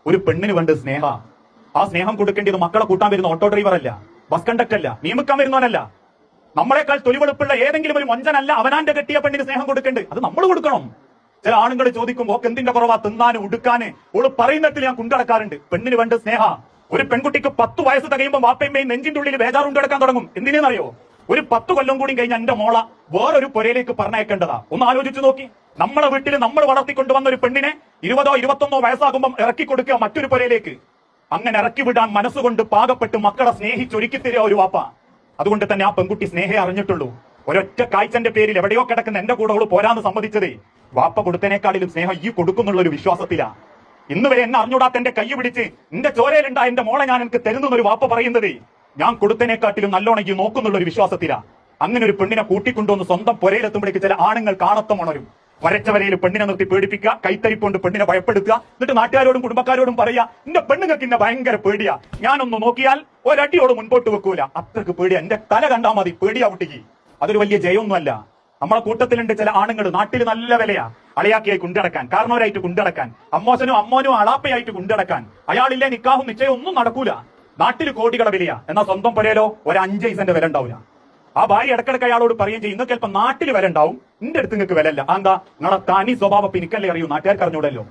ഒരു പെണ്ണിന് വേണ്ട സ്നേഹ. ആ സ്നേഹം കൊടുക്കേണ്ടത് മക്കളെ കൂട്ടാൻ വരുന്ന ഓട്ടോ ഡ്രൈവർ അല്ല, ബസ് കണ്ടക്ടർ അല്ല, നിയമിക്കാൻ വരുന്നവനല്ല, നമ്മളെക്കാൾ തൊലിവെളുപ്പുള്ള ഏതെങ്കിലും ഒരു മൊഞ്ചനല്ല അവനാന്റെ കെട്ടിയ പെണ്ണിന് സ്നേഹം കൊടുക്കേണ്ടത്. അത് നമ്മൾ കൊടുക്കണം. ചില ആണുങ്ങൾ ചോദിക്കുമ്പോ എന്തിന്റെ കുറവാ, തിന്നാനും ഉടുക്കാന് ഓള് പറയുന്നിടത്തിൽ ഞാൻ കൊണ്ടുനടക്കാറുണ്ട്. പെണ്ണിന് വേണ്ട സ്നേഹ. ഒരു പെൺകുട്ടിക്ക് 10 വയസ്സ് തികയുമ്പോൾ വാപ്പയമ്മയും നെഞ്ചിന്റെ ഉള്ളിൽ ബേജാറുണ്ടെടുക്കാൻ തുടങ്ങും. എന്തിനെന്നറിയോ? ഒരു 10 കൊല്ലം കൂടി കഴിഞ്ഞ എന്റെ മോള വേറൊരു പുരയിലേക്ക് പറഞ്ഞയക്കേണ്ടതാ. ഒന്ന് ആലോചിച്ചു നോക്കി. നമ്മളെ വീട്ടിൽ നമ്മൾ വളർത്തിക്കൊണ്ടുവന്ന ഒരു പെണ്ണിനെ 20 21 വയസ്സാകുമ്പോൾ ഇറക്കി കൊടുക്കുക മറ്റൊരു പുരയിലേക്ക്. അങ്ങനെ ഇറക്കി വിടാൻ മനസ്സുകൊണ്ട് പാകപ്പെട്ട് മക്കളെ സ്നേഹിച്ചൊരുക്കി തരിക ഒരു വാപ്പ. അതുകൊണ്ട് തന്നെ ആ പെൺകുട്ടി സ്നേഹയെ അറിഞ്ഞിട്ടുള്ളൂ. ഒരൊറ്റ കാഴ്ചന്റെ പേരിൽ എവിടെയോ കിടക്കുന്ന എന്റെ കൂടെ അവള് പോരാന്ന് സമ്മതിച്ചതേ വാപ്പ കൊടുത്തതിനേക്കാളിലും സ്നേഹം ഈ കൊടുക്കുന്നുള്ള ഒരു വിശ്വാസത്തിലാ. ഇന്ന് വരെ എന്നെ അറിഞ്ഞൂടാത്ത എന്റെ കൈ പിടിച്ച് എന്റെ ചോരയിലുണ്ടായ എന്റെ മോളെ ഞാൻ എനിക്ക് തരുന്നൊരു വാപ്പ പറയുന്നതേ ഞാൻ കൊടുത്തതിനേക്കാട്ടിലും നല്ലോണം ഈ നോക്കുന്നുള്ള ഒരു വിശ്വാസത്തിലാ. അങ്ങനെ ഒരു പെണ്ണിനെ കൂട്ടിക്കൊണ്ടുവന്ന് സ്വന്തം പുരയിലെത്തുമ്പോഴേക്ക് ചില ആണുങ്ങൾ കാണത്തമുണരും. വരച്ച വരയിൽ പെണ്ണിനെ നിർത്തി പേടിപ്പിക്കുക, കൈത്തരിപ്പുകൊണ്ട് പെണ്ണിനെ ഭയപ്പെടുത്തുക, എന്നിട്ട് നാട്ടുകാരോടും കുടുംബക്കാരോടും പറയാ എന്റെ പെണ്ണുങ്ങൾക്ക് ഇന്നെ ഭയങ്കര പേടിയാ, ഞാനൊന്ന് നോക്കിയാൽ ഒരടിയോട് മുൻപോട്ട് വെക്കൂല, അത്രക്ക് പേടിയാ, എന്റെ തല കണ്ടാ മതി, പേടിയാ കുട്ടിക്ക്. അതൊരു വലിയ ജയമൊന്നുമല്ല. നമ്മളെ കൂട്ടത്തിലുണ്ട് ചില ആണുങ്ങൾ നാട്ടിൽ നല്ല വിലയാ, അളയാക്കിയായി കൊണ്ടടക്കാൻ, കാരണവരായിട്ട് കൊണ്ടടക്കാൻ, അമ്മോശനും അമ്മോനും അളാപ്പയായിട്ട് കൊണ്ടടക്കാൻ. അയാളില്ലേ നിക്കാഹും നിശ്ചയം ഒന്നും നടക്കൂല. നാട്ടിൽ കോടികളെ വിലയാ, എന്നാൽ സ്വന്തം പുരയിലോ ഒരു 5 പൈസന്റെ വില ഉണ്ടാവില്ല. ആ ഭാര്യ ഇടക്കിടക്ക് അയാളോട് പറയുകയും ചെയ്യും, ഇന്നൊക്കെ ചിലപ്പോൾ നാട്ടിൽ വില ഉണ്ടാവും, എന്റെ അടുത്ത് നിങ്ങൾക്ക് വില ഇല്ല. എന്താ? നിങ്ങളെ തനി സ്വഭാവം എനിക്കല്ലേ അറിയൂ, നാട്ടുകാർക്ക് അറിഞ്ഞൂടല്ലോ.